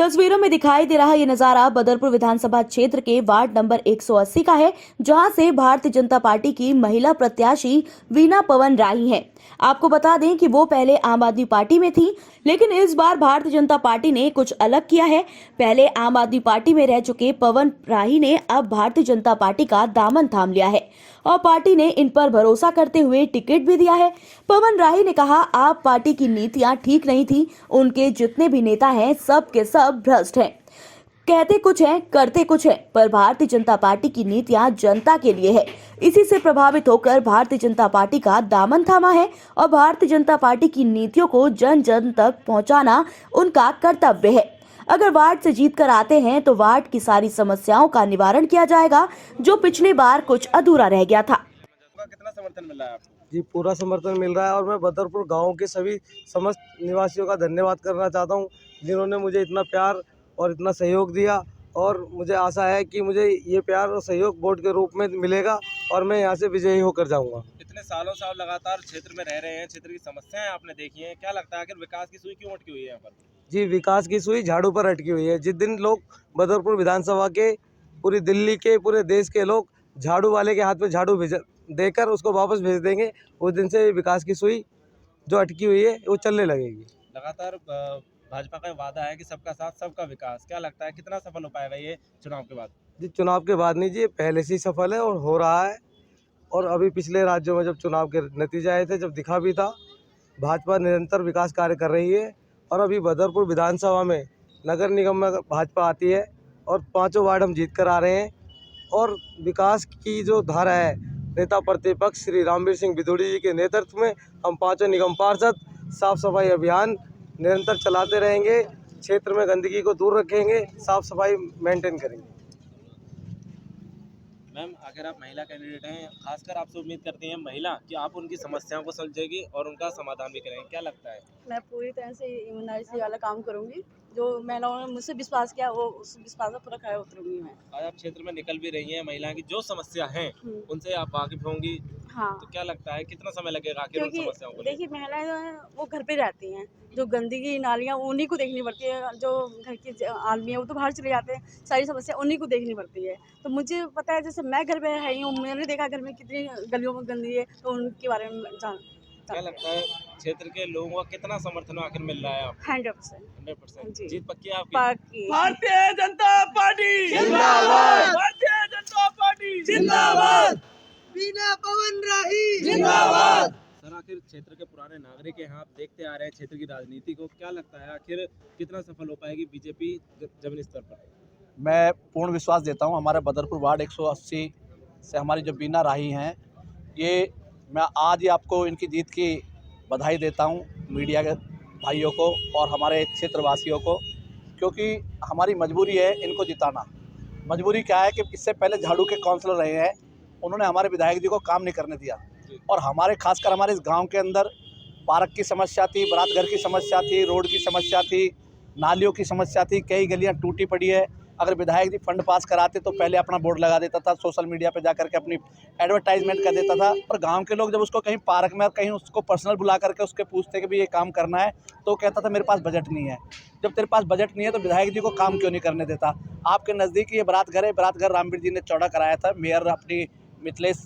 तस्वीरों में दिखाई दे रहा ये नजारा बदरपुर विधानसभा क्षेत्र के वार्ड नंबर 180 का है, जहां से भारतीय जनता पार्टी की महिला प्रत्याशी वीना पवन राही हैं। आपको बता दें कि वो पहले आम आदमी पार्टी में थी, लेकिन इस बार भारतीय जनता पार्टी ने कुछ अलग किया है। पहले आम आदमी पार्टी में रह चुके पवन राही ने अब भारतीय जनता पार्टी का दामन थाम लिया है और पार्टी ने इन पर भरोसा करते हुए टिकट भी दिया है। पवन राही ने कहा, आप पार्टी की नीतियां ठीक नहीं थी, उनके जितने भी नेता हैं सब के सब भ्रष्ट हैं, कहते कुछ हैं करते कुछ हैं, पर भारतीय जनता पार्टी की नीतियां जनता के लिए है। इसी से प्रभावित होकर भारतीय जनता पार्टी का दामन थामा है और भारतीय जनता पार्टी की नीतियों को जन जन तक पहुंचाना उनका कर्तव्य है। अगर वार्ड से जीत कर आते हैं तो वार्ड की सारी समस्याओं का निवारण किया जाएगा, जो पिछली बार कुछ अधूरा रह गया था। कितना समर्थन मिल रहा है आपको? जी, पूरा समर्थन मिल रहा है और मैं बदरपुर गांव के सभी समस्त निवासियों का धन्यवाद करना चाहता हूं, जिन्होंने मुझे इतना प्यार और इतना सहयोग दिया। और मुझे आशा है कि मुझे ये प्यार और सहयोग वोट के रूप में मिलेगा और मैं यहां से विजयी होकर जाऊंगा। इतने सालों से आप लगातार क्षेत्र में रह रहे हैं, क्षेत्र की समस्याएं आपने देखी हैं, क्या लगता है आखिर विकास की सुई क्यों अटकी हुई है यहाँ पर? जी, विकास की सुई झाड़ू पर अटकी हुई है। जिस दिन लोग बदरपुर विधानसभा के, पूरी दिल्ली के, पूरे देश के लोग झाड़ू वाले के हाथ में झाड़ू देकर उसको वापस भेज देंगे, उस दिन से विकास की सुई जो अटकी हुई है वो चलने लगेगी। लगातार भाजपा का वादा है कि सबका साथ सबका विकास, क्या लगता है कितना सफल हो पाएगा ये चुनाव के बाद? जी, चुनाव के बाद नहीं जी, ये पहले से ही सफल है और हो रहा है। और अभी पिछले राज्यों में जब चुनाव के नतीजे आए थे, जब दिखा भी था, भाजपा निरंतर विकास कार्य कर रही है। और अभी बदरपुर विधानसभा में नगर निगम में भाजपा आती है और पांचों वार्ड हम जीत कर आ रहे हैं। और विकास की जो धारा है, नेता प्रतिपक्ष श्री रामवीर सिंह बिधूड़ी जी के नेतृत्व में हम पांचों निगम पार्षद साफ सफाई अभियान निरंतर चलाते रहेंगे। क्षेत्र में गंदगी को दूर रखेंगे, साफ सफाई मेंटेन करेंगे। मैम, आखिर आप महिला कैंडिडेट हैं, खासकर आपसे उम्मीद करती हैं महिला कि आप उनकी समस्याओं को सुलझेगी और उनका समाधान भी करेंगे, क्या लगता है? मैं पूरी तरह से ईमानदारी से वाला काम करूंगी। जो महिलाओं ने मुझसे विश्वास किया, वो उस विश्वास पर पूरा खरा उतरूंगी मैं। आज आप क्षेत्र में निकल भी रही हैं, महिलाएं की जो समस्या हैं उनसे आप वाकिफ होंगी, हाँ, तो क्या लगता है कितना समय लगेगा आखिर उन क्योंकि समस्याओं को? देखिए महिलाएं जो हैं वो घर पे रहती हैं, जो गंदगी नालियाँ उन्हीं को देखनी पड़ती है। जो घर के आदमी है वो तो बाहर चले जाते हैं, सारी समस्या उन्हीं को देखनी पड़ती है। तो मुझे पता है, जैसे मैं घर पे रही हूँ, मैंने देखा घर में कितनी गलियों में गंदगी है, तो उनके बारे में क्या लगता है क्षेत्र के लोगों का कितना समर्थन आखिर मिल रहा है आपको? 100%। 100% जी। जीत पक्की है आपकी? बाकी भारतीय जनता पार्टी जिंदाबाद, भारतीय जनता पार्टी जिंदाबाद, वीना पवन राही जिंदाबाद। सर, आखिर क्षेत्र के पुराने नागरिक हैं, आप देखते आ रहे हैं क्षेत्र की राजनीति को, क्या लगता है आखिर कितना सफल हो पाएगी बीजेपी जमीनी स्तर पर? मैं पूर्ण विश्वास देता हूं, हमारे बदरपुर वार्ड 180 से हमारी जो वीना राही हैं, ये मैं आज ही आपको इनकी जीत की बधाई देता हूं, मीडिया के भाइयों को और हमारे क्षेत्रवासियों को, क्योंकि हमारी मजबूरी है इनको जिताना। मजबूरी क्या है कि इससे पहले झाड़ू के काउंसलर रहे हैं, उन्होंने हमारे विधायक जी को काम नहीं करने दिया। और हमारे खासकर हमारे इस गांव के अंदर पार्क की समस्या थी, बारात घर की समस्या थी, रोड की समस्या थी, नालियों की समस्या थी, कई गलियां टूटी पड़ी है। अगर विधायक जी फंड पास कराते तो पहले अपना बोर्ड लगा देता था, सोशल मीडिया पे जा करके अपनी एडवर्टाइजमेंट कर देता था। और गांव के लोग जब उसको कहीं पार्क में और कहीं उसको पर्सनल बुला करके उसके पूछते कि भी ये काम करना है, तो कहता था मेरे पास बजट नहीं है। जब तेरे पास बजट नहीं है तो विधायक जी को काम क्यों नहीं करने देता? आपके नज़दीक ये बारात घर है, बारात घर रामवीर जी ने चौड़ा कराया था। मेयर अपनी मिथिलेश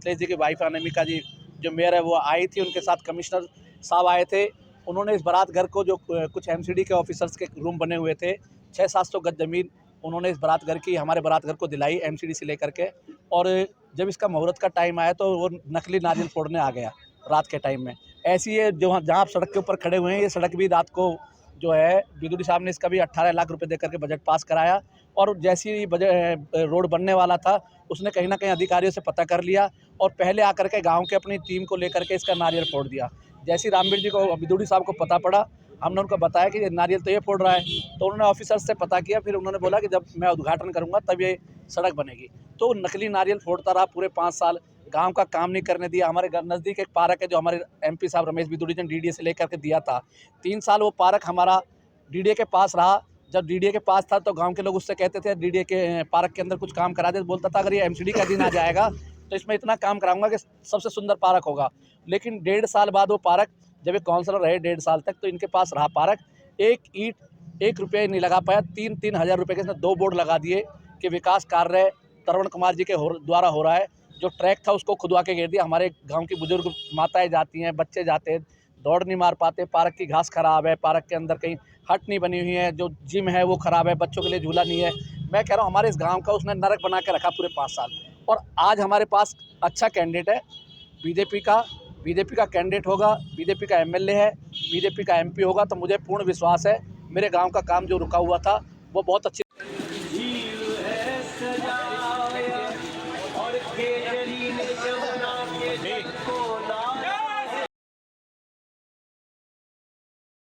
जी की वाइफ अनामिका जी जो मेयर है वो आई थी, उनके साथ कमिश्नर साहब आए थे। उन्होंने इस बारात घर को, जो कुछ एमसीडी के ऑफिसर्स के रूम बने हुए थे, 600-700 गज ज़मीन उन्होंने इस बारात घर की, हमारे बारात घर को दिलाई एमसीडी से लेकर के। और जब इसका मुहूर्त का टाइम आया तो वो नकली नारियल फोड़ने आ गया रात के टाइम में। ऐसी है जो जहाँ आप सड़क के ऊपर खड़े हुए हैं, ये सड़क भी रात को जो है बिधूड़ी साहब ने इसका भी 18 लाख रुपए देकर के बजट पास कराया। और जैसे ही बजट रोड बनने वाला था, उसने कहीं ना कहीं अधिकारियों से पता कर लिया और पहले आकर के गांव के अपनी टीम को लेकर के इसका नारियल फोड़ दिया। जैसे ही रामवीर जी को, बिधूड़ी साहब को पता पड़ा, हमने उनको बताया कि ये नारियल तो ये फोड़ रहा है, तो उन्होंने ऑफिसर्स से पता किया। फिर उन्होंने बोला कि जब मैं उद्घाटन करूँगा तब ये सड़क बनेगी। तो नकली नारियल फोड़ता रहा पूरे 5 साल, गांव का काम नहीं करने दिया। हमारे घर नज़दीक एक पार्क है जो हमारे एमपी साहब रमेश बिधूड़ी ने डीडीए से लेकर के दिया था। 3 साल वो पार्क हमारा डीडीए के पास रहा। जब डीडीए के पास था तो गांव के लोग उससे कहते थे डीडीए के पार्क के अंदर कुछ काम करा दे। बोलता था अगर ये एमसीडी का दिन आ जाएगा तो इसमें इतना काम कराऊंगा कि सबसे सुंदर पार्क होगा। लेकिन 1.5 साल बाद वो पार्क, जब ये काउंसलर रहे 1.5 साल तक, तो इनके पास रहा पार्क, एक ईंट 1 रुपये नहीं लगा पाया। 3-3 हज़ार रुपये के इसने 2 बोर्ड लगा दिए कि विकास कार्य तरवण कुमार जी के द्वारा हो रहा है। जो ट्रैक था उसको खुदवा के घेर दिया। हमारे गांव की बुजुर्ग माताएं जाती हैं, बच्चे जाते हैं, दौड़ नहीं मार पाते। पार्क की घास खराब है, पार्क के अंदर कहीं हट नहीं बनी हुई है, जो जिम है वो खराब है, बच्चों के लिए झूला नहीं है। मैं कह रहा हूँ हमारे इस गांव का उसने नरक बना के रखा पूरे 5 साल। और आज हमारे पास अच्छा कैंडिडेट है बीजेपी का कैंडिडेट होगा, बीजेपी का एमएलए है, बीजेपी का एमपी होगा, तो मुझे पूर्ण विश्वास है मेरे गांव का काम जो रुका हुआ था वो बहुत अच्छी